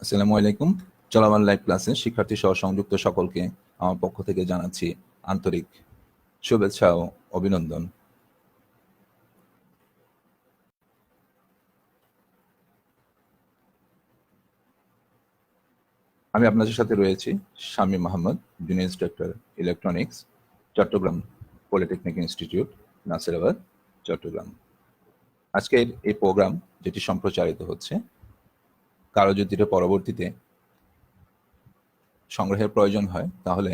আসসালামু আলাইকুম। চলমান লাইভ ক্লাসে শিক্ষার্থী সহ সংযুক্ত সকলকে আমার পক্ষ থেকে জানাচ্ছি আন্তরিক শুভেচ্ছা ও অভিনন্দন। আমি আপনাদের সাথে রয়েছি Shamim Ahmad, junior instructor electronics, Chittagong polytechnic institute, Nasirabad, Chittagong. আজকের এই প্রোগ্রাম যেটি সম্প্রচারিত হচ্ছে, কারো যদি এটা পরবর্তীতে সংগ্রহের প্রয়োজন হয় তাহলে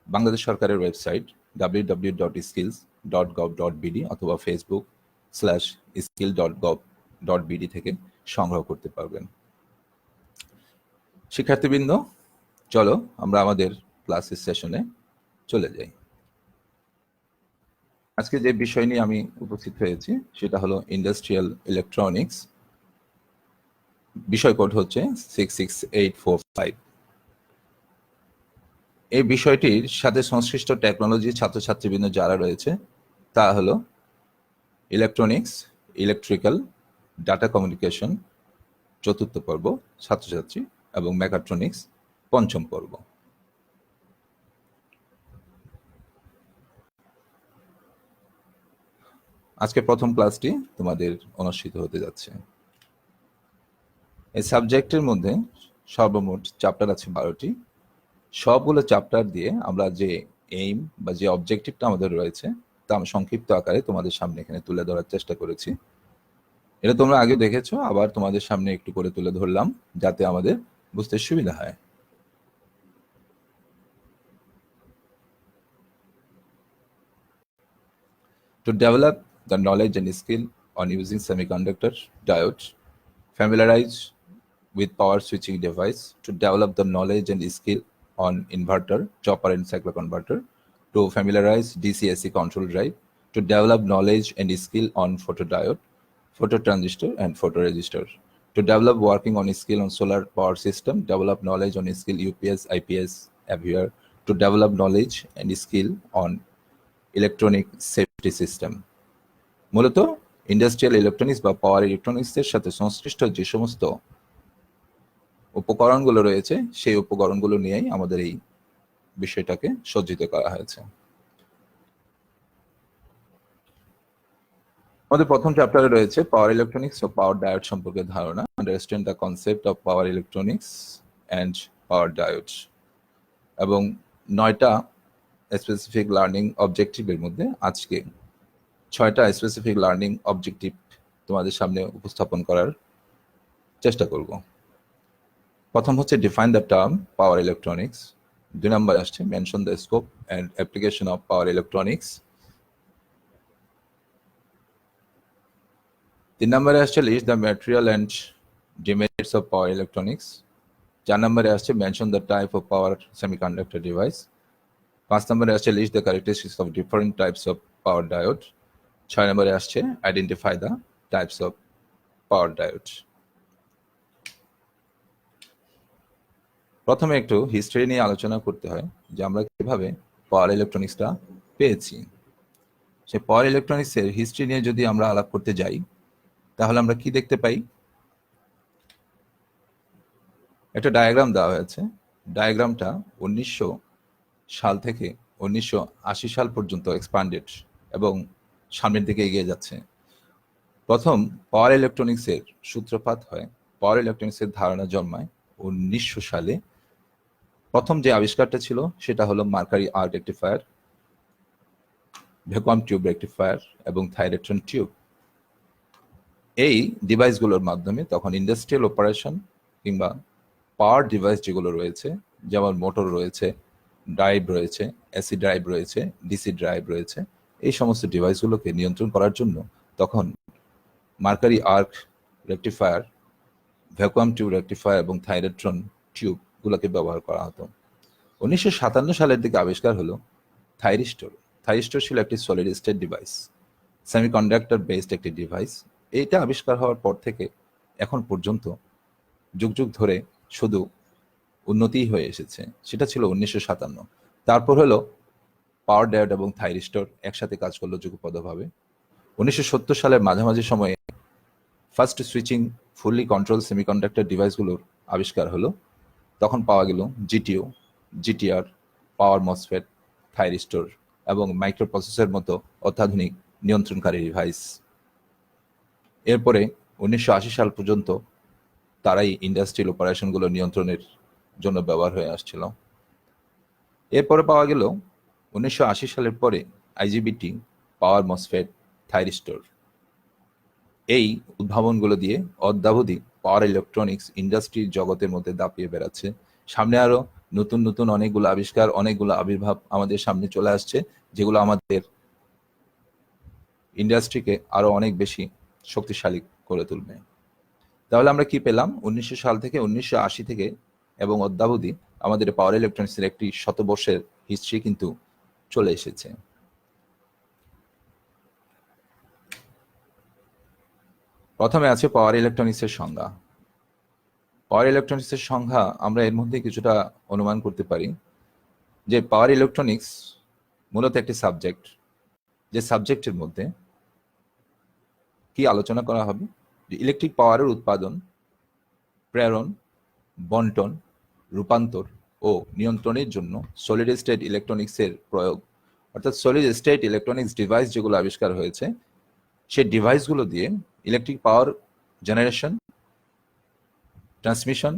বাংলাদেশ সরকারের ওয়েবসাইট www.skills.gov.bd অথবা facebook/skill.gov.bd থেকে সংগ্রহ করতে পারবেন। শিক্ষার্থীবৃন্দ, চলো আমরা আমাদের ক্লাসের সেশনে চলে যাই। আজকে যে বিষয় নিয়ে আমি উপস্থিত হয়েছি সেটা হলো ইন্ডাস্ট্রিয়াল ইলেকট্রনিক্স। বিষয় কোড হচ্ছে 66845। এই বিষয়টির সাথে সংশ্লিষ্ট টেকনোলজি ছাত্রছাত্রীবৃন্দ যারা রয়েছে তা হলো ইলেকট্রনিক্স, ইলেকট্রিক্যাল, ডাটা কমিউনিকেশন চতুর্থ পর্ব ছাত্রছাত্রী এবং মেকাট্রনিক্স পঞ্চম পর্ব। আজকে প্রথম ক্লাসটি তোমাদের অনুষ্ঠিত হতে যাচ্ছে। এই সাবজেক্টের মধ্যে সর্বমোট চ্যাপ্টার আছে 12টি। সবগুলো চ্যাপ্টার দিয়ে আমরা যে এইম বা যে অবজেক্টিভটা আমাদের রয়েছে তা আমি সংক্ষিপ্ত আকারে তোমাদের সামনে এখানে তুলে ধরার চেষ্টা করেছি। এটা তোমরা আগে দেখেছো, আবার তোমাদের সামনে একটু করে তুলে ধরলাম যাতে আমাদের বুঝতে সুবিধা হয়। To develop the knowledge and skill on using semiconductor diodes, familiarize with power switching device, to develop the knowledge and skill on inverter, chopper and cycloconverter, to familiarize DC-AC control drive, to develop knowledge and skill on photodiode, phototransistor and photoresistor, to develop working on skill on solar power system, develop knowledge on skill UPS, IPS, AVR, to develop knowledge and skill on electronic safety system. মূলত industrial electronics বা পাওয়ার ইলেকট্রনিক্সের সাথে সংশ্লিষ্ট যে সমস্ত উপকরণগুলো রয়েছে সেই উপকরণগুলো নিয়েই আমাদের এই বিষয়টাকে সজ্জিত করা হয়েছে। আমাদের প্রথম চ্যাপ্টারে রয়েছে পাওয়ার ইলেকট্রনিক্স ও পাওয়ার ডায়োড সম্পর্কে ধারণা, understand the concept of power electronics and power diode, এবং 9টা স্পেসিফিক লার্নিং অবজেক্টিভের মধ্যে আজকে 6টা স্পেসিফিক লার্নিং অবজেক্টিভ তোমাদের সামনে উপস্থাপন করার চেষ্টা করব। প্রথম হচ্ছে define the term power electronics. 2 নম্বর আসছে mention the scope and application of power electronics. 3 নম্বরে আসছে list the material and demerits of power electronics. 4 নম্বরে আসছে mention the type of power semiconductor device. 5 নম্বরে আসছে list the characteristics of different types of power diode. 6 নম্বরে আসছে identify the types of power diode. প্রথমে একটু হিস্ট্রি নিয়ে আলোচনা করতে হয় যে আমরা কিভাবে পাওয়ার ইলেকট্রনিক্সটা পেয়েছি। সে পাওয়ার ইলেকট্রনিক্সের হিস্ট্রি নিয়ে যদি আমরা আলাপ করতে যাই তাহলে আমরা কি দেখতে পাই? একটা ডায়াগ্রাম দেওয়া হয়েছে। ডায়াগ্রামটা 1900 সাল থেকে 1980 সাল পর্যন্ত এক্সপান্ডেড এবং সামনের দিকে এগিয়ে যাচ্ছে। প্রথম পাওয়ার ইলেকট্রনিক্সের সূত্রপাত হয়, পাওয়ার ইলেকট্রনিক্সের ধারণা জন্মায় 1900 সালে। প্রথম যে আবিষ্কারটা ছিল সেটা হলো mercury arc rectifier, vacuum tube rectifier এবং থাইরেট্রন টিউব। এই ডিভাইসগুলোর মাধ্যমে তখন ইন্ডাস্ট্রিয়াল অপারেশন কিংবা পাওয়ার ডিভাইস যেগুলো রয়েছে, যেমন মোটর রয়েছে, ড্রাইভ রয়েছে, এসি ড্রাইভ রয়েছে, ডিসি ড্রাইভ রয়েছে, এই সমস্ত ডিভাইসগুলোকে নিয়ন্ত্রণ করার জন্য তখন mercury arc rectifier, vacuum tube rectifier এবং থাইরেট্রন টিউবগুলোকে ব্যবহার করা হতো। 1957 সালের দিকে আবিষ্কার হলো থাইরিস্টর। থাইরিস্টর ছিল একটি solid state device, semiconductor based একটি ডিভাইস। এইটা আবিষ্কার হওয়ার পর থেকে এখন পর্যন্ত যুগ যুগ ধরে শুধু উন্নতিই হয়ে এসেছে। সেটা ছিল 1957। তারপর হলো পাওয়ার ডায়োড এবং থাইরিস্টর একসাথে কাজ করলো যুগপদভাবে। 1970 সালের মাঝামাঝি সময়ে first switching fully control semiconductor ডিভাইসগুলোর আবিষ্কার হলো, তখন পাওয়া গেল জিটিও, জিটিআর, পাওয়ার মসফেট, থাইরিস্টোর এবং মাইক্রোপ্রসেসর মতো অত্যাধুনিক নিয়ন্ত্রণকারী ডিভাইস। এরপরে 1980 সাল পর্যন্ত তারাই ইন্ডাস্ট্রিয়াল অপারেশনগুলো নিয়ন্ত্রণের জন্য ব্যবহার হয়ে আসছিল। এরপরে পাওয়া গেল 1980 সালের পরে আইজিবিটি, পাওয়ার মসফেট, থাইরিস্টোর। এই উদ্ভাবনগুলো দিয়ে অদ্যাবধি পাওয়ার ইলেকট্রনিক্স ইন্ডাস্ট্রির জগতের মধ্যে দাপিয়ে বেড়াচ্ছে। সামনে আরো নতুন নতুন অনেকগুলো আবিষ্কার, অনেকগুলো আবির্ভাব আমাদের সামনে চলে আসছে, যেগুলো আমাদের ইন্ডাস্ট্রিকে আরো অনেক বেশি শক্তিশালী করে তুলবে। তাহলে আমরা কি পেলাম? 1900 সাল থেকে 1980 থেকে এবং অদ্যাবধি আমাদের পাওয়ার ইলেকট্রনিক্সের একটি শতবর্ষের হিস্ট্রি কিন্তু চলে এসেছে। প্রথমে আছে পাওয়ার ইলেকট্রনিক্সের সংজ্ঞা। পাওয়ার ইলেকট্রনিক্সের সংজ্ঞা আমরা এর মধ্যে কিছুটা অনুমান করতে পারি যে পাওয়ার ইলেকট্রনিক্স মূলত একটি সাবজেক্ট, যে সাবজেক্টের মধ্যে কি আলোচনা করা হবে? যে ইলেকট্রিক পাওয়ারের উৎপাদন, প্রেরণ, বন্টন, রূপান্তর ও নিয়ন্ত্রণের জন্য সলিড স্টেট ইলেকট্রনিক্সের প্রয়োগ, অর্থাৎ সলিড স্টেট ইলেকট্রনিক্স ডিভাইস যেগুলো আবিষ্কার হয়েছে, সেই ডিভাইসগুলো দিয়ে electric power generation, transmission,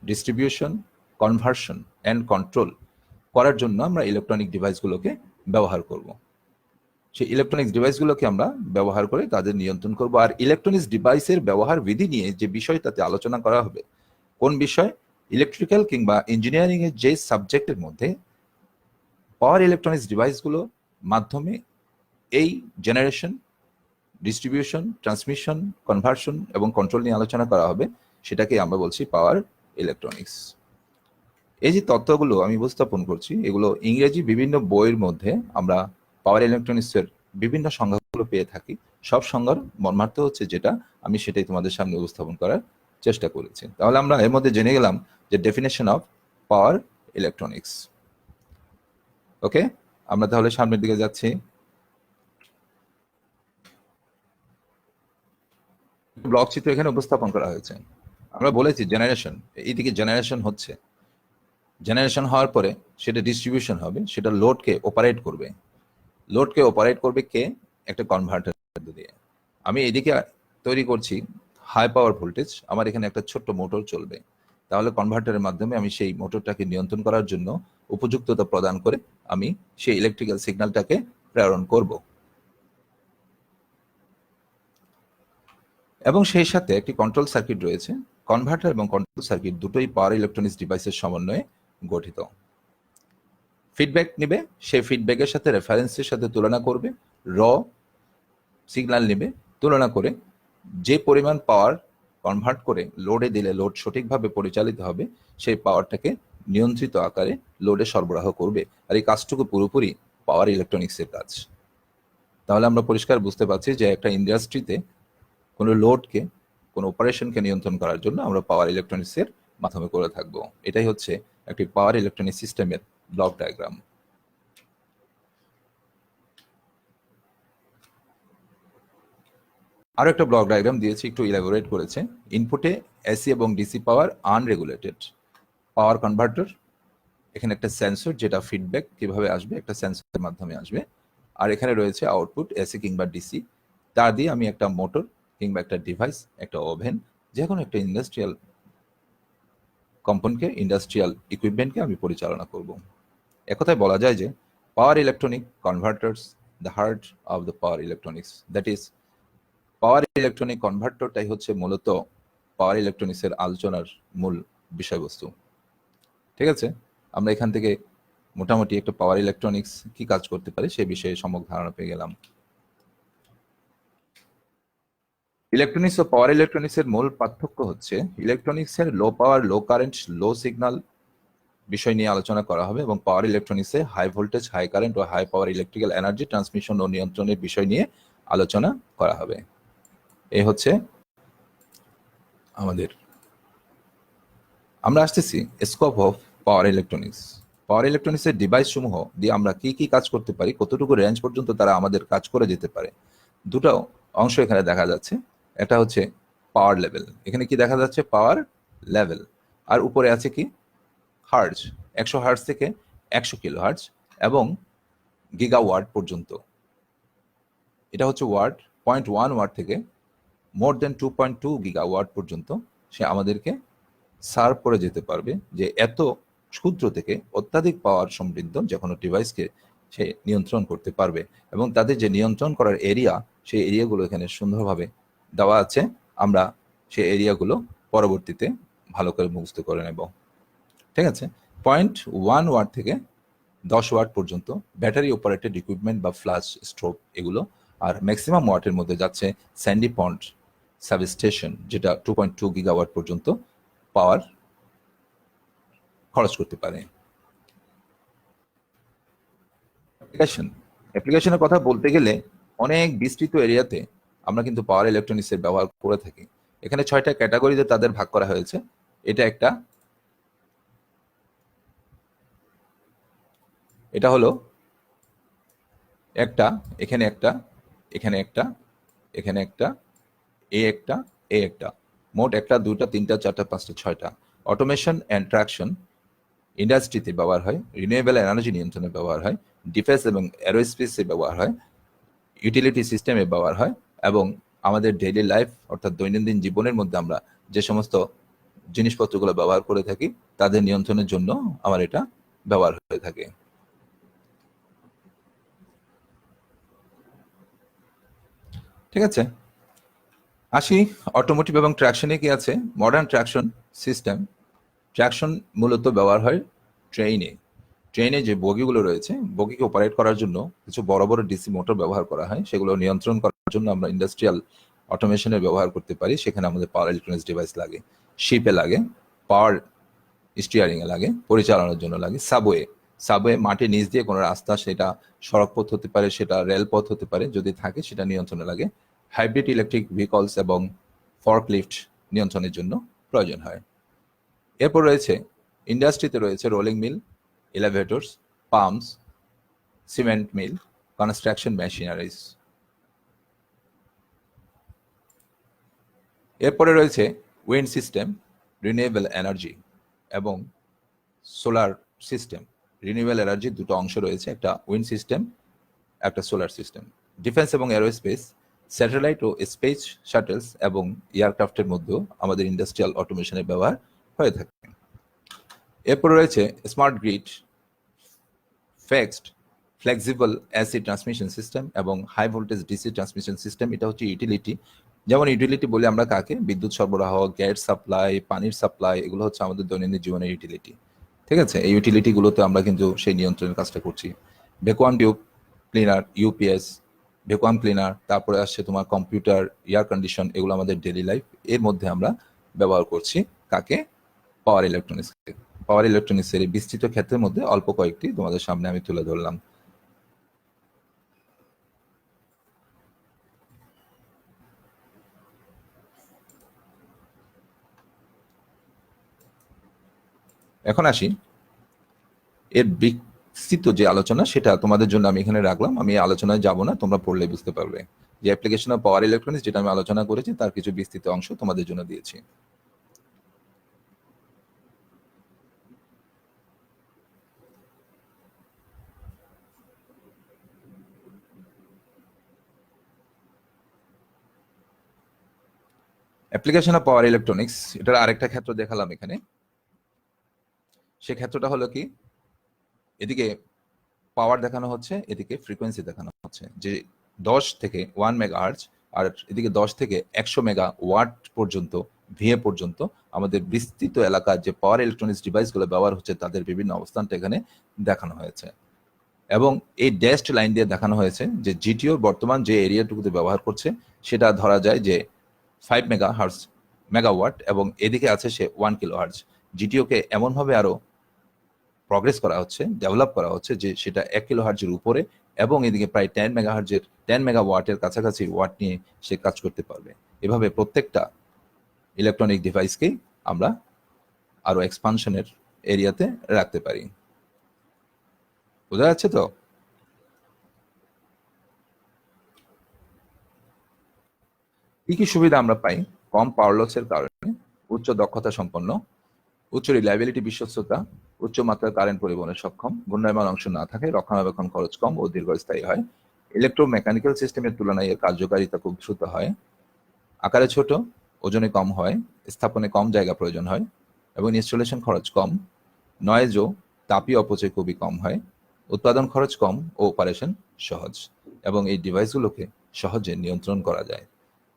distribution, conversion and control করার জন্য আমরা ইলেকট্রনিক ডিভাইসগুলোকে ব্যবহার করব। সেই ইলেকট্রনিক্স ডিভাইসগুলোকে আমরা ব্যবহার করে তাদের নিয়ন্ত্রণ করব। আর ইলেকট্রনিক্স ডিভাইসের ব্যবহার বিধি নিয়ে যে বিষয় তাতে আলোচনা করা হবে, কোন বিষয়? ইলেকট্রিক্যাল কিংবা ইঞ্জিনিয়ারিং এর যে সাবজেক্টের মধ্যে পাওয়ার ইলেকট্রনিক্স ডিভাইসগুলো মাধ্যমে এই জেনারেশন, ডিস্ট্রিবিউশন, ট্রান্সমিশন, কনভার্সন এবং কন্ট্রোল নিয়ে আলোচনা করা হবে, সেটাকে আমরা বলছি পাওয়ার ইলেকট্রনিক্স। এই যে তত্ত্বগুলো আমি উপস্থাপন করছি, এগুলো ইংরেজি বিভিন্ন বইয়ের মধ্যে আমরা পাওয়ার ইলেকট্রনিক্সের বিভিন্ন সংজ্ঞাগুলো পেয়ে থাকি। সব সংজ্ঞার মর্মার্থ হচ্ছে যেটা, আমি সেটাই তোমাদের সামনে উপস্থাপন করার চেষ্টা করেছি। তাহলে আমরা এর মধ্যে জেনে গেলাম যে ডেফিনেশন অফ পাওয়ার ইলেকট্রনিক্স। ওকে, আমরা তাহলে সামনের দিকে যাচ্ছি। ব্লক চিত্র এখানে উপস্থাপন করা হয়েছে। আমরা বলেছি জেনারেশন, এইদিকে জেনারেশন হচ্ছে, জেনারেশন হওয়ার পরে সেটা ডিস্ট্রিবিউশন হবে, সেটা লোডকে অপারেট করবে। লোডকে অপারেট করবে কে? একটা কনভার্টার দিয়ে। আমি এদিকে তৈরি করছি হাই পাওয়ার ভোল্টেজ, আমার এখানে একটা ছোট্ট মোটর চলবে, তাহলে কনভার্টারের মাধ্যমে আমি সেই মোটরটাকে নিয়ন্ত্রণ করার জন্য উপযুক্ততা প্রদান করে আমি সেই ইলেকট্রিক্যাল সিগন্যালটাকে প্রেরণ করব। এবং সেই সাথে একটি কন্ট্রোল সার্কিট রয়েছে। কনভার্টার এবং কন্ট্রোল সার্কিট দুটোই পাওয়ার ইলেকট্রনিক্স ডিভাইসের সমন্বয়ে গঠিত। ফিডব্যাক নেবে, সেই ফিডব্যাকের সাথে রেফারেন্সের সাথে তুলনা করবে, র সিগন্যাল নেবে, তুলনা করে যে পরিমাণ পাওয়ার কনভার্ট করে লোডে দিলে লোড সঠিকভাবে পরিচালিত হবে, সেই পাওয়ারটাকে নিয়ন্ত্রিত আকারে লোডে সরবরাহ করবে। আর এই কাজটুকু পুরোপুরি পাওয়ার ইলেকট্রনিক্সের কাজ। তাহলে আমরা পরিষ্কার বুঝতে পারছি যে একটা ইন্ডাস্ট্রিতে কোনো লোডকে, কোনো অপারেশনকে নিয়ন্ত্রণ করার জন্য আমরা পাওয়ার ইলেকট্রনিক্সের মাধ্যমে করে থাকবো। এটাই হচ্ছে একটি পাওয়ার ইলেকট্রনিক সিস্টেমের ব্লক ডায়াগ্রাম। আরো একটা ব্লক ডায়াগ্রাম দিয়েছি, একটু ইলাবোরেট করেছে। ইনপুটে এসি এবং ডিসি পাওয়ার আনরেগুলেটেড, পাওয়ার কনভার্টার, এখানে একটা সেন্সর যেটা ফিডব্যাক কিভাবে আসবে, একটা সেন্সরের মাধ্যমে আসবে। আর এখানে রয়েছে আউটপুট এসি কিংবা ডিসি, তা দিয়ে আমি একটা মোটর কিংবা একটা ডিভাইস, একটা ওভেন, যে কোনো একটা ইন্ডাস্ট্রিয়াল কম্পোনেন্টকে, ইন্ডাস্ট্রিয়াল ইকুইপমেন্টকে আমি পরিচালনা করব। একথায় বলা যায় যে power electronic converters the heart of the power electronics, that is power electronic কনভার্টারটাই হচ্ছে মূলত পাওয়ার ইলেকট্রনিক্সের আলোচনার মূল বিষয়বস্তু। ঠিক আছে, আমরা এখান থেকে মোটামুটি একটা পাওয়ার ইলেকট্রনিক্স কি কাজ করতে পারে সে বিষয়ে সম্যক ধারণা পেয়ে গেলাম। ইলেকট্রনিক্স ও পাওয়ার ইলেকট্রনিক্সের মূল পার্থক্য হচ্ছে ইলেকট্রনিক্সের লো পাওয়ার, লো কারেন্ট, লো সিগন্যাল বিষয় নিয়ে আলোচনা করা হবে, এবং পাওয়ার ইলেকট্রনিক্সে হাই ভোল্টেজ, হাই কারেন্ট ও high power electrical energy transmission ও নিয়ন্ত্রণের বিষয় নিয়ে আলোচনা করা হবে। এই হচ্ছে আমাদের, আমরা আসতেছি স্কোপ অফ পাওয়ার ইলেকট্রনিক্স। পাওয়ার ইলেকট্রনিক্সের ডিভাইস সমূহ দিয়ে আমরা কি কি কাজ করতে পারি, কতটুকু রেঞ্জ পর্যন্ত তারা আমাদের কাজ করে যেতে পারে, দুটো অংশ এখানে দেখা যাচ্ছে। একটা হচ্ছে পাওয়ার লেভেল। এখানে কি দেখা যাচ্ছে? Power level. আর উপরে আছে কি? হার্জ। 100 হার্জ থেকে 100 কিলো হার্জ এবং গিগাওয়াট পর্যন্ত। এটা হচ্ছে ওয়াট। 0.1 ওয়াট থেকে মোর দেন 2.2 গিগাওয়াট পর্যন্ত সে আমাদেরকে সার্ভ করে যেতে পারবে, যে এত ক্ষুদ্র থেকে অত্যাধিক পাওয়ার সমৃদ্ধ যে কোনো ডিভাইসকে সে নিয়ন্ত্রণ করতে পারবে। এবং তাদের যে নিয়ন্ত্রণ করার এরিয়া, সেই এরিয়াগুলো এখানে সুন্দরভাবে দেওয়া আছে। আমরা সেই এরিয়াগুলো পরবর্তীতে ভালো করে মুখস্থ করে নেব। ঠিক আছে? 0.1 ওয়াট থেকে 10 ওয়াট পর্যন্ত ব্যাটারি অপারেটেড ইকুইপমেন্ট বা ফ্ল্যাশ স্ট্রোব এগুলো। আর ম্যাক্সিমাম ওয়াটের মধ্যে যাচ্ছে স্যান্ডি পন্ড সাবস্টেশন, যেটা 2.2 গিগাওয়াট পর্যন্ত পাওয়ার খরচ করতে পারে। অ্যাপ্লিকেশনের কথা বলতে গেলে অনেক বিস্তৃত এরিয়াতে আমরা কিন্তু পাওয়ার ইলেকট্রনিক্সের ব্যবহার করে থাকি। এখানে 6টা ক্যাটাগরিতে তাদের ভাগ করা হয়েছে। এটা হলো একটা, এখানে একটা, এখানে একটা, এখানে একটা, এ একটা, মোট 1টা 2টা 3টা 4টা 5টা 6টা। অটোমেশন অ্যান্ড ট্রাকশন ইন্ডাস্ট্রিতে ব্যবহার হয়, রিনিউয়েবল এনার্জি নিয়ন্ত্রণে ব্যবহার হয়, ডিফেন্স এবং অ্যারোস্পেসে ব্যবহার হয়, ইউটিলিটি সিস্টেমে ব্যবহার হয়, এবং আমাদের ডেইলি লাইফ অর্থাৎ দৈনন্দিন জীবনের মধ্যে আমরা যে সমস্ত জিনিসপত্রগুলো ব্যবহার করে থাকি তাদের নিয়ন্ত্রণের জন্য আমার এটা ব্যবহার হয়ে থাকে। ঠিক আছে, আসি অটোমোটিভ এবং ট্র্যাকশনে কি আছে। Modern traction system. ট্র্যাকশন মূলত ব্যবহার হয় ট্রেনে যে বগিগুলো রয়েছে, বগিকে অপারেট করার জন্য কিছু বড় বড় ডিসি মোটর ব্যবহার করা হয়। সেগুলো নিয়ন্ত্রণ করার জন্য আমরা ইন্ডাস্ট্রিয়াল অটোমেশনের ব্যবহার করতে পারি। সেখানে আমাদের পাওয়ার ইলেকট্রনিক্স ডিভাইস লাগে, শিপে লাগে, পাওয়ার স্টিয়ারিংয়ে লাগে, পরিচালনার জন্য লাগে। সাবওয়ে মাটির নিচ দিয়ে কোনো রাস্তা, সেটা সড়কপথ হতে পারে, সেটা রেলপথ হতে পারে, যদি থাকে সেটা নিয়ন্ত্রণে লাগে। হাইব্রিড ইলেকট্রিক ভেহিকলস এবং ফর্কলিফট নিয়ন্ত্রণের জন্য প্রয়োজন হয়। এরপর রয়েছে ইন্ডাস্ট্রিতে রয়েছে রোলিং মিল, এলিভেটরস, পাম্পস, সিমেন্ট মিল, কনস্ট্রাকশন মেশিনারিজ। এরপরে রয়েছে উইন্ড সিস্টেম, রিনিউয়েবল এনার্জি এবং সোলার সিস্টেম। রিনিউয়েবল এনার্জির দুটো অংশ রয়েছে, একটা উইন্ড সিস্টেম, একটা সোলার সিস্টেম। ডিফেন্স এবং এরোস্পেস, স্যাটেলাইট ও স্পেস শাটেলস এবং এয়ারক্রাফটের মধ্যেও আমাদের ইন্ডাস্ট্রিয়াল অটোমেশনের ব্যবহার হয়ে থাকে। এরপর রয়েছে smart grid, flexible AC transmission system এবং high voltage DC transmission system. এটা হচ্ছে ইউটিলিটি। যেমন ইউটিলিটি বলে আমরা কাকে? বিদ্যুৎ সরবরাহ, গ্যাস সাপ্লাই, পানির সাপ্লাই, এগুলো হচ্ছে আমাদের দৈনন্দিন জীবনের ইউটিলিটি। ঠিক আছে, এই ইউটিলিটিগুলোতে আমরা কিন্তু সেই নিয়ন্ত্রণের কাজটা করছি। Vacuum tube cleaner, UPS, vacuum cleaner, তারপরে আসছে তোমার কম্পিউটার, এয়ার কন্ডিশন, এগুলো আমাদের ডেইলি লাইফ এর মধ্যে আমরা ব্যবহার করছি। কাকে? পাওয়ার ইলেকট্রনিক্সকে। পাওয়ার ইলেকট্রনিক্সের এই বিস্তৃত ক্ষেত্রের মধ্যে অল্প কয়েকটি তোমাদের সামনে আমি তুলে ধরলাম। এখন আসি এর বিস্তৃত যে আলোচনা, সেটা তোমাদের জন্য আমি এখানে রাখলাম। আমি এই আলোচনায় যাব না, তোমরা পড়লে বুঝতে পারবে যে অ্যাপ্লিকেশন অফ পাওয়ার ইলেকট্রনিক্স যেটা আমি আলোচনা করেছি তার কিছু বিস্তৃত অংশ তোমাদের জন্য দিয়েছি। অ্যাপ্লিকেশন অফ পাওয়ার ইলেকট্রনিক্স, এটার আরেকটা ক্ষেত্র দেখালাম এখানে। সে ক্ষেত্রটা হলো কি, এদিকে পাওয়ার দেখানো হচ্ছে, এদিকে ফ্রিকোয়েন্সি দেখানো হচ্ছে, যে 10 থেকে 1 মেগাহার্জ আর এদিকে 10 থেকে 100 মেগা ওয়াট পর্যন্ত, ভিএ পর্যন্ত আমাদের বিস্তৃত এলাকার যে পাওয়ার ইলেকট্রনিক্স ডিভাইসগুলো ব্যবহার হচ্ছে তাদের বিভিন্ন অবস্থানটা এখানে দেখানো হয়েছে। এবং এই ড্যাশড লাইন দিয়ে দেখানো হয়েছে যে জিটিও বর্তমান যে এরিয়াটুকুতে ব্যবহার করছে সেটা ধরা যায় যে 5 মেগাওয়াট, এবং এদিকে আছে সে 1 কিলো হার্জ। জিটিওকে এমনভাবে আরো প্রগ্রেস করা হচ্ছে, ডেভেলপ করা হচ্ছে যে সেটা 1 কিলো হার্জের উপরে, এবং এদিকে প্রায় 10 মেগাওয়াটের কাছাকাছি ওয়াট নিয়ে সে কাজ করতে পারবে। এভাবে প্রত্যেকটা ইলেকট্রনিক ডিভাইসকেই আমরা আরো এক্সপানশনের এরিয়াতে রাখতে পারি। বোঝা যাচ্ছে তো? কি কি সুবিধা আমরা পাই কম পাওয়ার লসের কারণে উচ্চ দক্ষতা সম্পন্ন, উচ্চ রিলায়েবিলিটি বিশ্বস্ততা, উচ্চ মাত্রার কারেন্ট পরিবহনে সক্ষম, ঘূর্ণায়মান অংশ না থাকে, রক্ষণাবেক্ষণ খরচ কম ও দীর্ঘস্থায়ী হয়। ইলেকট্রোমেকানিক্যাল সিস্টেমের তুলনায় এর কার্যকারিতা খুব দ্রুত হয়, আকারে ছোট, ওজনে কম হয়, স্থাপনে কম জায়গা প্রয়োজন হয় এবং ইনস্টলেশন খরচ কম, নয়েজ ও তাপীয় অপচয় খুবই কম হয়, উৎপাদন খরচ কম ও অপারেশন সহজ, এবং এই ডিভাইসগুলোকে সহজে নিয়ন্ত্রণ করা যায়।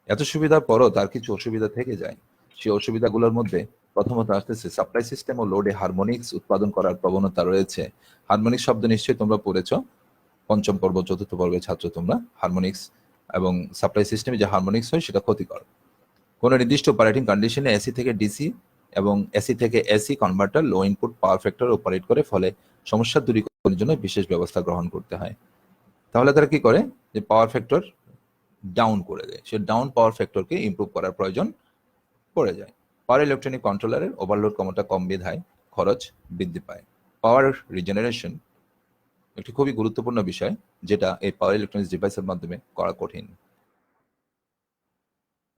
এত সুবিধার পরও তার কিছু অসুবিধা থেকে যায়। সেই অসুবিধাগুলোর মধ্যে প্রথমত আসতেছে সাপ্লাই সিস্টেম ও লোডে হারমোনিক্স উৎপাদন করার প্রবণতা রয়েছে। হারমোনিক্স শব্দ নিশ্চয়ই তোমরা পড়েছ, পঞ্চম পর্ব চতুর্থ পর্বের ছাত্র তোমরা। হারমোনিক্স এবং সাপ্লাই সিস্টেমে যে হারমোনিক্স হয় সেটা ক্ষতিকর। কোনো নির্দিষ্ট অপারেটিং কন্ডিশনে এসি থেকে ডিসি এবং এসি থেকে এসি কনভার্টার লো ইনপুট পাওয়ার ফ্যাক্টর অপারেট করে, ফলে সমস্যা দূরীকরণের জন্য বিশেষ ব্যবস্থা গ্রহণ করতে হয়। তাহলে তারা কি করে, যে পাওয়ার ফ্যাক্টর ডাউন করে দেয়, সে ডাউন পাওয়ার ফ্যাক্টরকে ইমপ্রুভ করার প্রয়োজন পড়ে যায়। পাওয়ার ইলেকট্রনিক কন্ট্রোলারের ওভারলোড ক্ষমতা কম বিধায় খরচ বৃদ্ধি পায়। পাওয়ার রিজেনারেশন একটি খুবই গুরুত্বপূর্ণ বিষয়, যেটা এই পাওয়ার ইলেকট্রনিক্স ডিভাইসের মাধ্যমে করা কঠিন।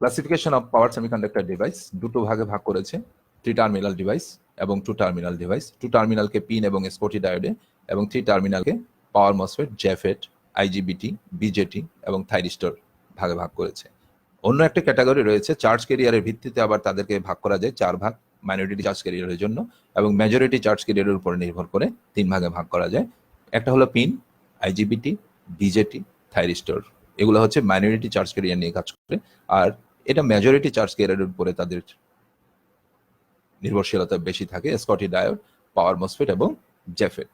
Classification of power semiconductor device দুটো ভাগে ভাগ করেছে, থ্রি টার্মিনাল ডিভাইস এবং টু টার্মিনাল ডিভাইস। টু টার্মিনালকে পিন এবং স্কটি ডায়োডে এবং থ্রি টার্মিনালকে power MOSFET, JFET, IGBT, BJT এবং থাইরিস্টর ভাগে ভাগ করেছে। অন্য একটা ক্যাটাগরি রয়েছে চার্জ ক্যারিয়ারের ভিত্তিতে, আবার তাদেরকে ভাগ করা যায় চার ভাগ, মাইনরিটি চার্জ ক্যারিয়ারের জন্য, এবং মেজরিটি চার্জ ক্যারিয়ারের উপর নির্ভর করে তিন ভাগে ভাগ করা যায়। একটা হলো পিন, আইজিবিটি, বিজেটি, থাইরিস্টর। এগুলো হচ্ছে মাইনরিটি চার্জ ক্যারিয়ার নিয়ে কাজ করে, আর এটা মেজরিটি চার্জ ক্যারিয়ারের উপরে তাদের নির্ভরশীলতা বেশি থাকে, স্কটি ডায়োড, পাওয়ার মসফেট এবং JFET.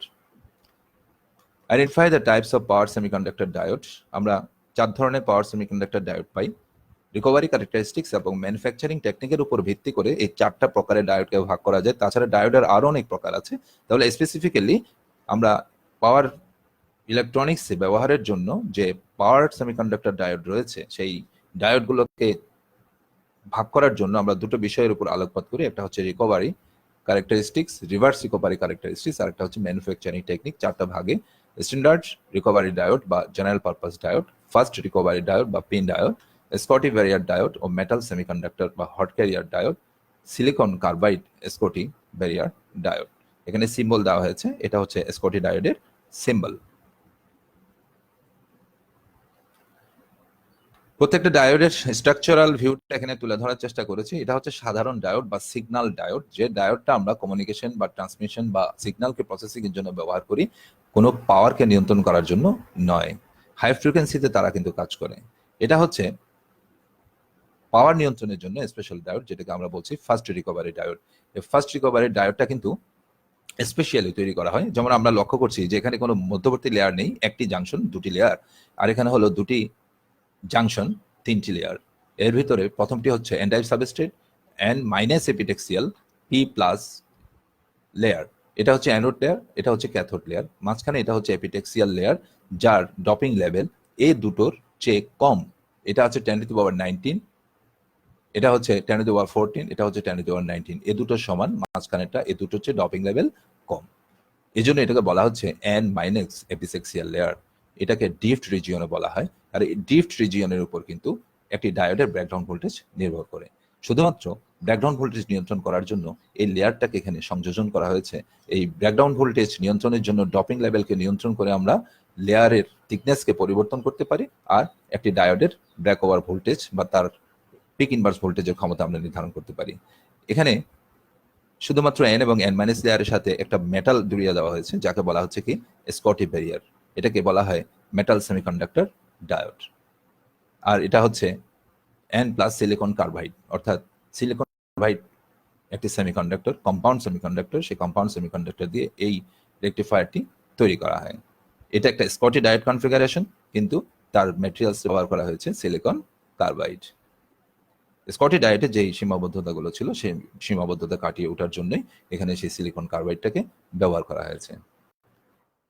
Identify the types of power semiconductor diode. আমরা চার ধরনের পাওয়ার সেমিকন্ডাক্টর ডায়োড পাই। রিকভারি ক্যারেক্টারিস্টিক্স এবং ম্যানুফ্যাকচারিং টেকনিকের উপর ভিত্তি করে এই চারটা প্রকারের ডায়োডকে ভাগ করা যায়। তাছাড়া ডায়োডের আরও অনেক প্রকার আছে। তাহলে স্পেসিফিক্যালি আমরা পাওয়ার ইলেকট্রনিক্সে ব্যবহারের জন্য যে পাওয়ার সেমিকন্ডাক্টর ডায়োড রয়েছে, সেই ডায়োডগুলোকে ভাগ করার জন্য আমরা দুটো বিষয়ের উপর আলোকপাত করি। একটা হচ্ছে recovery characteristics, reverse recovery characteristics, আর একটা হচ্ছে ম্যানুফ্যাকচারিং টেকনিক। চারটা ভাগে: স্ট্যান্ডার্ড রিকভারি ডায়োড বা general purpose diode, fast recovery diode বা pin diode, Schottky barrier diode ও মেটাল সেমিকন্ডাক্টর বা hot carrier diode, silicon carbide Schottky barrier diode. এখানে সিম্বল দেওয়া হয়েছে, এটা হচ্ছে স্কটি ডায়োডের সিম্বল। প্রত্যেকটা ডায়োডের স্ট্রাকচারাল ভিউটা এখানে তুলে ধরার চেষ্টা করেছি। এটা হচ্ছে সাধারণ ডায়োড বা সিগন্যাল ডায়োড, যে ডায়োডটা আমরা কমিউনিকেশন বা ট্রান্সমিশন বা সিগন্যালকে প্রসেসিং এর জন্য ব্যবহার করি, কোনো পাওয়ারকে নিয়ন্ত্রণ করার জন্য নয়। হাই ফ্রিকোয়েন্সিতে তারা কিন্তু কাজ করে। এটা হচ্ছে পাওয়ার নিয়ন্ত্রণের জন্য স্পেশাল ডায়োড, যেটাকে আমরা বলছি ফার্স্ট রিকভারি ডায়োড। এই ফার্স্ট রিকভারি ডায়োডটা কিন্তু স্পেশালি তৈরি করা হয়। যেমন আমরা লক্ষ্য করছি যে এখানে কোনো মধ্যবর্তী লেয়ার নেই, একটি জাংশন দুটি লেয়ার, আর এখানে হলো দুটি জাংশন তিনটি লেয়ার। এর ভিতরে প্রথমটি হচ্ছে N type substrate, N minus epitaxial, P plus layer. এটা হচ্ছে অ্যানোড লেয়ার, এটা হচ্ছে ক্যাথোড লেয়ার। মাঝখানে এটা হচ্ছে এপিটেক্সিয়াল লেয়ার, যার ডপিং লেভেল এই দুটোর চেয়ে কম। এটা হচ্ছে 10⁻19, এটা হচ্ছে 10⁻14, এটা হচ্ছে 10⁻19। এ দুটোর সমান, মাঝখানেটা এ দুটো হচ্ছে ডপিং লেভেল কম। এই জন্য এটাকে বলা হচ্ছে এন মাইনাস এপিসেক্সিয়াল লেয়ার। এটাকে ডিফট রিজিয়নে বলা হয়। আর এই ডিফট রিজিয়নের উপর কিন্তু একটি ডায়োডের ব্রেকডাউন ভোল্টেজ নির্ভর করে। শুধুমাত্র ব্রেকডাউন ভোল্টেজ নিয়ন্ত্রণ করার জন্য এই লেয়ারটাকে এখানে সংযোজন করা হয়েছে। এই ব্রেকডাউন ভোল্টেজ নিয়ন্ত্রণের জন্য ডপিং লেভেলকে নিয়ন্ত্রণ করে আমরা লেয়ারের থিকনেসকে পরিবর্তন করতে পারি, আর একটি ডায়োডের ব্রেক ওভার ভোল্টেজ বা তার পিক ইনভার্স ভোল্টেজের ক্ষমতা আমরা নির্ধারণ করতে পারি। এখানে শুধুমাত্র এন এবং এন মাইনাস লেয়ারের সাথে একটা মেটাল জুড়িয়ে দেওয়া হয়েছে, যাকে বলা হচ্ছে কি স্কটি ব্যারিয়ার। এটাকে বলা হয় মেটাল সেমিকন্ডাক্টর ডায়োড। আর এটা হচ্ছে এন প্লাস সিলিকন কার্বাইড, অর্থাৎ সিলিকন কার্বাইড একটি সেমিকন্ডাক্টর, কম্পাউন্ড সেমিকন্ডাক্টর। সেই কম্পাউন্ড সেমিকন্ডাক্টর দিয়ে এই রেকটিফায়ারটি তৈরি করা হয়। এটা একটা স্কটি ডায়োড কনফিগারেশন, কিন্তু তার ম্যাটেরিয়ালস ব্যবহার করা হয়েছে সিলিকন কার্বাইড। স্কটি ডায়েটে যেই সীমাবদ্ধতাগুলো ছিল, সেই সীমাবদ্ধতা কাটিয়ে ওঠার জন্যই এখানে সেই সিলিকন কার্বাইডটাকে ব্যবহার করা হয়েছে।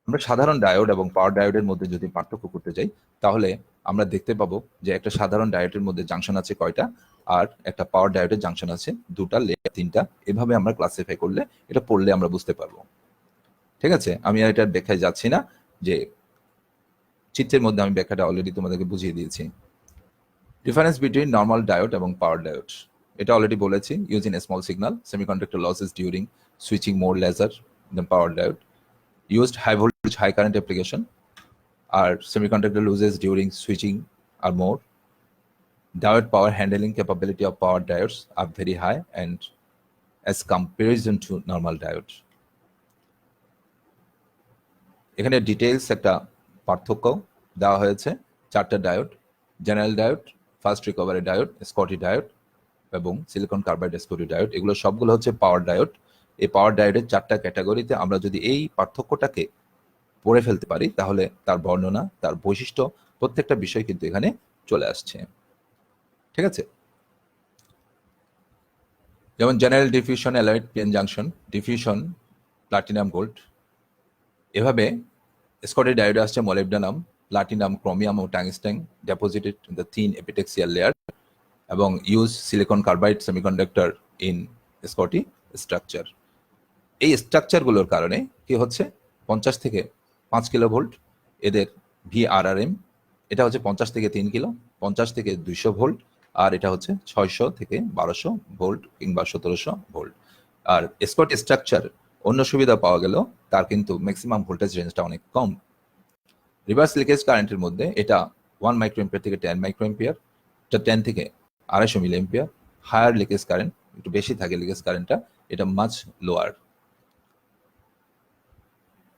আমরা সাধারণ ডায়োড এবং পাওয়ার ডায়োডের মধ্যে যদি পার্থক্য করতে যাই, তাহলে আমরা দেখতে পাবো যে একটা সাধারণ ডায়োডের মধ্যে জাংশন আছে কয়টা, আর একটা পাওয়ার ডায়োডের জাংশন আছে দুটা, লেয়ার তিনটা। এভাবে আমরা ক্লাসিফাই করলে, এটা পড়লে আমরা বুঝতে পারবো। ঠিক আছে, আমি আর এটার ব্যাখ্যায় যাচ্ছি না, যে চিত্রের মধ্যে আমি ব্যাখ্যাটা অলরেডি তোমাদেরকে বুঝিয়ে দিয়েছি। ডিফারেন্স বিটুইন নর্মাল ডায়োড এবং পাওয়ার ডায়োড, এটা অলরেডি বলেছি। Using a small signal, semiconductor losses during switching more lesser than power diode, used high voltage high current application, or semiconductor losses during switching are more. Diode power handling capability of power diodes are very high and as comparison to normal diode. এখানে details একটা পার্থক্য দেওয়া হয়েছে। চারটা diode, general diode, fast recovery diode, Scotty diode এবং silicon carbide Scotty diode, এগুলো সবগুলো হচ্ছে পাওয়ার ডায়োড। এই পাওয়ার ডায়োডের চারটা ক্যাটাগরিতে আমরা যদি এই পার্থক্যটাকে পড়ে ফেলতে পারি তাহলে তার বর্ণনা, তার বৈশিষ্ট্য, প্রত্যেকটা বিষয় কিন্তু এখানে চলে আসছে। ঠিক আছে, যেমন general diffusion, alloyed PN junction, diffusion platinum gold. এভাবে স্কটি ডায়োডে আসছে মোলিবডেনাম, প্লাটিনাম, ক্রোমিয়াম ও tungsten deposited in the thin epitaxial layer, এবং use silicon carbide semiconductor in Schottky structure. এই স্ট্রাকচারগুলোর কারণে কি হচ্ছে, 50 থেকে 5 কিলো ভোল্ট এদের VRRM, এটা হচ্ছে 50 থেকে 3 কিলো, 50 থেকে 200 ভোল্ট, আর এটা হচ্ছে 600 থেকে 1200 ভোল্ট কিংবা 1700 ভোল্ট। আর স্কট স্ট্রাকচার অন্য সুবিধা পাওয়া গেল তার কিন্তু ম্যাক্সিমাম ভোল্টেজ রেঞ্জটা অনেক কম। রিভার্স লিকেজ কারেন্টের মধ্যে এটা 1 মাইক্রোএম্পিয়ার থেকে 10 মাইক্রোএম্পিয়ার, এটা 10 থেকে 250 milli ampere. Higher leakage current, একটু বেশি থাকে লিকেজ কারেন্টটা, এটা much lower.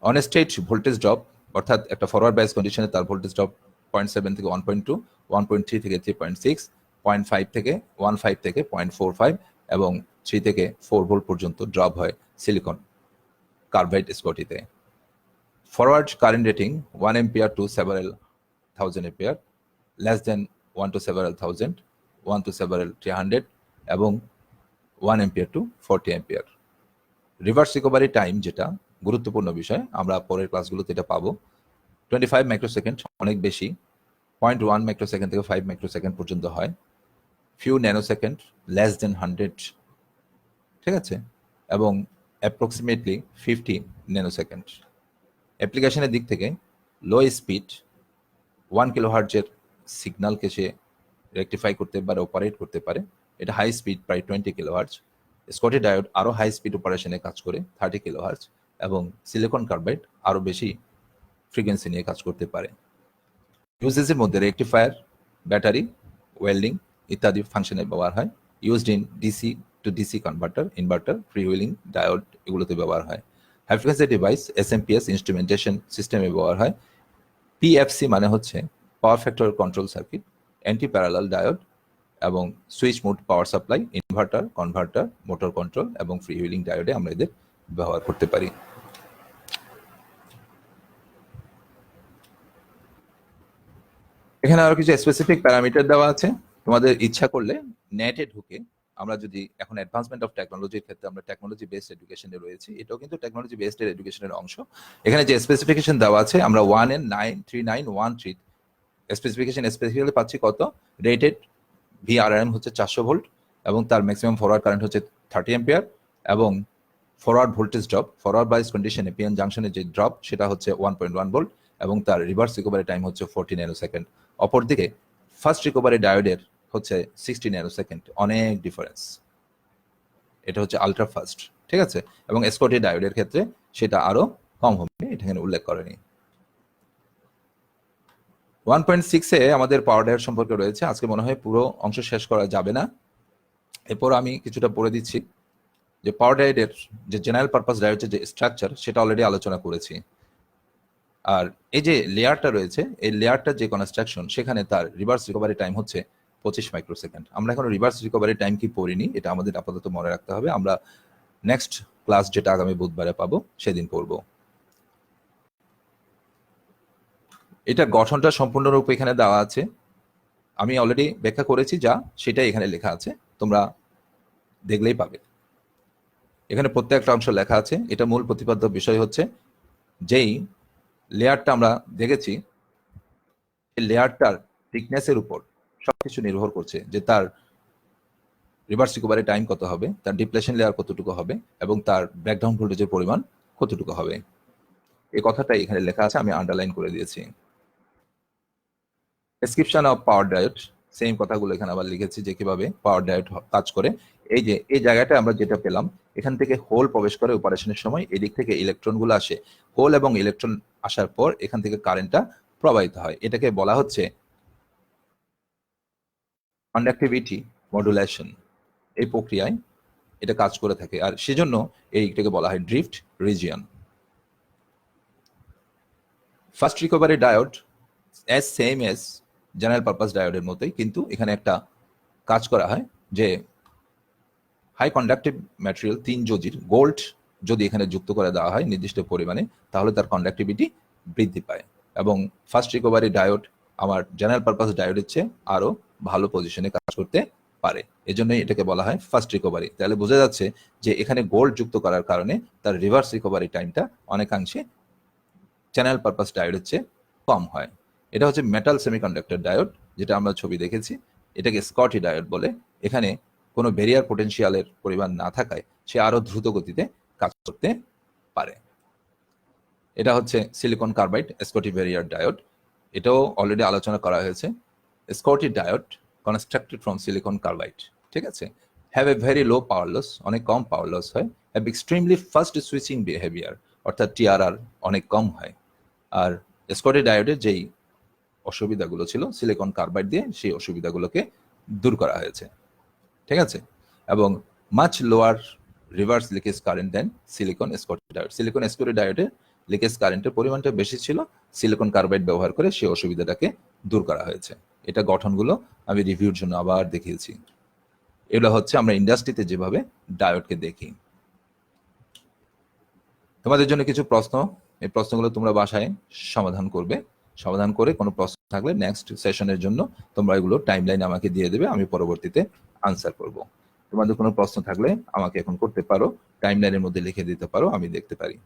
On state voltage drop, অর্থাৎ একটা ফরওয়ার্ড বাইস কন্ডিশনে তার ভোল্টেজ ড্রপ 0.7 থেকে 1.2, 1.3 থেকে 3.6, 0.5 থেকে 1.5 থেকে 0.45 এবং 3 থেকে 4 ভোল্ট পর্যন্ত ড্রপ হয় সিলিকন কার্বাইড স্কটিতে। Forward current rating 1 ampere to several thousand ampere, less than 1 to several thousand, 1 to several 300 এবং 1 ampere to 40 ampere. Reverse recovery time, যেটা গুরুত্বপূর্ণ বিষয়, আমরা পরের ক্লাসগুলোতে এটা পাবো। 25 মাইক্রোসেকেন্ড, অনেক বেশি, 0.1 মাইক্রোসেকেন্ড থেকে 5 মাইক্রোসেকেন্ড পর্যন্ত হয়। ফিউ ন্যানোসেকেন্ড, লেস দেন 100, ঠিক আছে, এবং অ্যাপ্রক্সিমেটলি 50 ন্যানোসেকেন্ড। অ্যাপ্লিকেশনের দিক থেকে লো স্পিড 1 কিলোহার্টজের সিগন্যালকে সে রেকটিফাই করতে পারে, অপারেট করতে পারে। এটা হাই স্পিড প্রায় 20 কিলোহার্টজ। স্কটি ডায়োড আরও হাই স্পিড অপারেশনে কাজ করে 30 কিলোহার্টজ, এবং সিলিকন কার্বাইড আরও বেশি ফ্রিকোয়েন্সি নিয়ে কাজ করতে পারে। ইউজেসের মধ্যে রেকটিফায়ার, ব্যাটারি, ওয়েল্ডিং ইত্যাদি ফাংশনে ব্যবহার হয়। Used in DC to DC converter, inverter, free wheeling diode, এগুলোতে ব্যবহার হয়। High frequency device, SMPS instrumentation সিস্টেমে ব্যবহার হয়। PFC মানে হচ্ছে power factor control circuit, anti parallel diode এবং switch mode power supply, inverter, converter, motor control এবং ফ্রি হুইলিং ডায়োডে আমরা এদের ব্যবহার করতে পারি। এখানে আরো কিছু স্পেসিফিক প্যারামিটার দেওয়া আছে। তোমাদের ইচ্ছা করলে নেটে ঢুকে, আমরা যদি এখন অ্যাডভান্সমেন্ট অফ টেকনোলজির ক্ষেত্রে আমরা টেকনোলজি বেসড এডুকেশনে রয়েছি, এটাও কিন্তু টেকনোলজি বেসড এডুকেশনের অংশ। এখানে যে স্পেসিফিকেশন দেওয়া আছে, আমরা 1N93913 স্পেসিফিকেশন স্পেসিফিক্যালি পাচ্ছি কত, রেটেড VRRM হচ্ছে 400 ভোল্ট এবং তার ম্যাক্সিমাম ফরওয়ার্ড কারেন্ট হচ্ছে 30 এম্পিয়ার, এবং ফরওয়ার্ড ভোল্টেজ ড্রপ, ফরওয়ার্ড বাইস কন্ডিশনে পিএন জাংশনের যে ড্রপ সেটা হচ্ছে 1.1 ভোল্ট এবং তার রিভার্স রিকভারি টাইম হচ্ছে 40 ন্যানোসেকেন্ড। অপরদিকে ফার্স্ট রিকভারি ডায়োডের হচ্ছে 60 ন্যানোসেকেন্ড, অনেক ডিফারেন্স। এটা হচ্ছে আলট্রা ফাস্ট, ঠিক আছে, এবং স্কটি ডায়োডের ক্ষেত্রে সেটা আরো কম হবে, এটা এখানে উল্লেখ করেনি। 1.6 আমাদের পাওয়ার ডায়োড সম্পর্কে রয়েছে। আজকে মনে হয় পুরো অংশ শেষ করা যাবে না, এরপর আমি কিছুটা পড়ে দিচ্ছি। যে পাওয়ার ডায়োডের যে জেনারেল পারপাস ডায়োডের যে স্ট্রাকচার সেটা অলরেডি আলোচনা করেছি। আর এই যে লেয়ারটা রয়েছে, এই লেয়ারটা যে কনস্ট্রাকশন, সেখানে তার রিভার্স রিকভারি টাইম হচ্ছে 25 মাইক্রোসেকেন্ড। আমরা এখন রিভার্স রিকভারি টাইম কি পড়িনি, এটা আমাদের আপাতত মনে রাখতে হবে। আমরা নেক্সট ক্লাস যেটা আগামী বুধবারে পাবো সেদিন পড়বো। এটা গঠনটা সম্পূর্ণরূপে এখানে দেওয়া আছে, আমি অলরেডি ব্যাখ্যা করেছি যা, সেটাই এখানে লেখা আছে, তোমরা দেখলেই পাবে। এখানে প্রত্যেকটা অংশ লেখা আছে। এটা মূল প্রতিপাদ্য বিষয় হচ্ছে, যেই লেয়ারটা আমরা দেখেছি, এই লেয়ারটার থিকনেসের উপর সবকিছু নির্ভর করছে, যে তার রিভার্স রিকভারি টাইম কত হবে, তার ডিপ্লেশন লেয়ার কতটুকু হবে এবং তার ব্রেকডাউন ভোল্টেজের পরিমাণ কতটুকু হবে। এই কথাটাই এখানে লেখা আছে, আমি আন্ডারলাইন করে দিয়েছি। Description of power diode, same কথাগুলো এখানে আবার লিখেছি যে কিভাবে পাওয়ার ডায়োড কাজ করে। এই যে এই জায়গাটা আমরা যেটা পেলাম, এখান থেকে হোল প্রবেশ করে অপারেশনের সময় এদিক থেকে ইলেকট্রনগুলো আসে, হোল এবং ইলেকট্রন আসার পর এখান থেকে কারেন্টটা প্রবাহিত হয়। এটাকে বলা হচ্ছে কন্ডাক্টিভিটি মডুলেশন। এই প্রক্রিয়ায় এটা কাজ করে থাকে, আর সেজন্য এইটাকে বলা হয় drift region. Fast recovery diode same as general purpose ডায়োডের মতোই, কিন্তু এখানে একটা কাজ করা হয় যে হাই কন্ডাক্টিভ ম্যাটেরিয়াল 3 যোজির গোল্ড যদি এখানে যুক্ত করে দেওয়া হয় নির্দিষ্ট পরিমাণে, তাহলে তার কন্ডাক্টিভিটি বৃদ্ধি পায়, এবং ফার্স্ট রিকভারি ডায়োড আমার জেনারেল পারপাস ডায়োডের চেয়ে আরও ভালো পজিশনে কাজ করতে পারে। এজন্যই এটাকে বলা হয় ফার্স্ট রিকভারি। তাহলে বোঝা যাচ্ছে যে এখানে গোল্ড যুক্ত করার কারণে তার রিভার্স রিকভারি টাইমটা অনেকাংশে জেনারেল পারপাস ডায়োডের চেয়ে কম হয়। এটা হচ্ছে মেটাল সেমিকন্ডাক্টর ডায়োড, যেটা আমরা ছবি দেখেছি। এটাকে স্কটি ডায়োড বলে। এখানে কোনো ব্যারিয়ার পোটেনশিয়ালের পরিমাণ না থাকায় সে আরো দ্রুত গতিতে কাজ করতে পারে। এটা হচ্ছে silicon carbide Schottky barrier diode. এটাও অলরেডি আলোচনা করা হয়েছে। Schottky diode constructed from silicon carbide, ঠিক আছে, have a very low power loss, অনেক কম পাওয়ার লস হয়, have extremely fast switching behaviour, অর্থাৎ টিআরআর অনেক কম হয়। আর স্কটি ডায়োডের যেই অসুবিধাগুলো ছিল সিলিকন কার্বাইড দিয়ে সেই অসুবিধাগুলোকে দূর করা হয়েছে, ঠিক আছে। এবং much lower reverse leakage current than silicon Schottky diode. Silicon Schottky ডায়োডে লিকেজ কারেন্টের পরিমাণটা বেশি ছিল, সিলিকন কার্বাইড ব্যবহার করে সেই অসুবিধাটাকে দূর করা হয়েছে। এটা গঠনগুলো আমি রিভিউর জন্য আবার দেখিয়েছি। এগুলো হচ্ছে আমরা ইন্ডাস্ট্রিতে যেভাবে ডায়োডকে দেখি। তোমাদের জন্য কিছু প্রশ্ন, এই প্রশ্নগুলো তোমরা বাসায় সমাধান করবে। সমাধান করে কোনো প্রশ্ন থাকলে নেক্সট সেশনের জন্য তোমরা এগুলো টাইমলাইন আমাকে দিয়ে দেবে, আমি পরবর্তীতে আনসার করব। তোমাদের কোনো প্রশ্ন থাকলে আমাকে এখন করতে পারো, টাইমলাইনের মধ্যে লিখে দিতে পারো, আমি দেখতে পারি।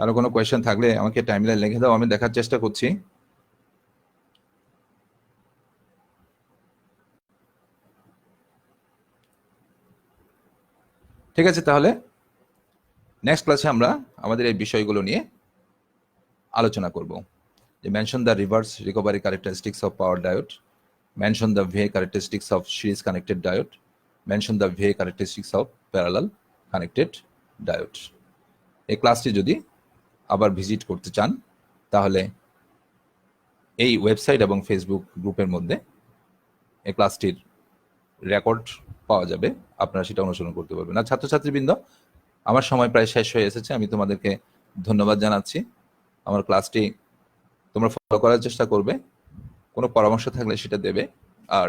আরো কোনো কোয়েশ্চেন থাকলে আমাকে টাইমলাইন লিখে দাও, আমি দেখার চেষ্টা করছি। ঠিক আছে, তাহলে নেক্সট ক্লাসে আমরা আমাদের এই বিষয়গুলো নিয়ে আলোচনা করব। যে mention the reverse recovery characteristics of power diode, mention the VA characteristics of series connected diode, mention the VA characteristics of parallel connected diode। এই ক্লাসটি যদি আবার ভিজিট করতে চান তাহলে এই ওয়েবসাইট এবং ফেসবুক গ্রুপের মধ্যে এই ক্লাসটির রেকর্ড পাওয়া যাবে, আপনারা সেটা অনুসরণ করতে পারবেন। আর ছাত্রছাত্রীবৃন্দ, আমার সময় প্রায় শেষ হয়ে এসেছে, আমি তোমাদেরকে ধন্যবাদ জানাচ্ছি। আমার ক্লাসটি তোমরা ফলো করার চেষ্টা করবে, কোনো পরামর্শ থাকলে সেটা দেবে। আর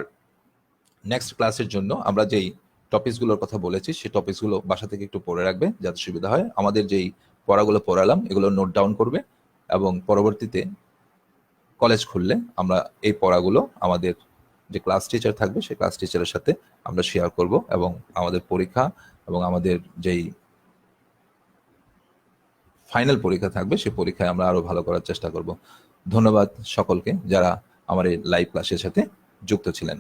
নেক্সট ক্লাসের জন্য আমরা যেই টপিকসগুলোর কথা বলেছি সেই টপিকসগুলো বাসা থেকে একটু পড়ে রাখবে যাতে সুবিধা হয়। আমাদের যেই পড়াগুলো পড়ালাম এগুলো নোট ডাউন করবে, এবং পরবর্তীতে কলেজ খুললে আমরা এই পড়াগুলো আমাদের যে ক্লাস টিচার থাকবে সেই ক্লাস টিচারের সাথে আমরা শেয়ার করব, এবং আমাদের পরীক্ষা এবং আমাদের যেই ফাইনাল পরীক্ষা থাকবে সেই পরীক্ষায় আমরা আরো ভালো করার চেষ্টা করব। ধন্যবাদ সকলকে যারা আমার এই লাইভ ক্লাসের সাথে যুক্ত ছিলেন।